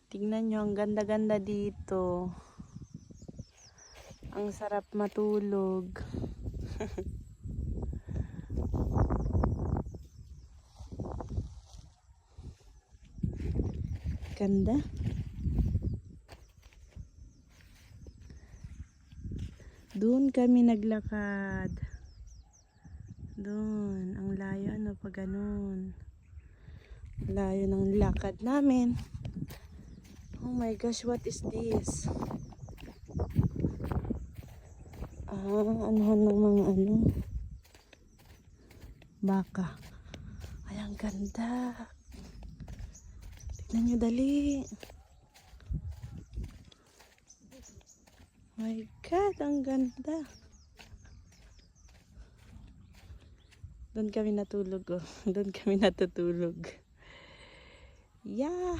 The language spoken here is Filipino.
Tingnan nyo, ang ganda-ganda dito. Ang sarap matulog. Ganda. Doon kami naglakad. Doon. Ang layo, ano pa ganun. Layo ng lakad namin. Oh my gosh, what is this? Ano ng mga ano? Baka. Ay, ang ganda. Tignan nyo, dali. My God, ang ganda. Doon kami natulog, oh. Doon kami natutulog. Yeah.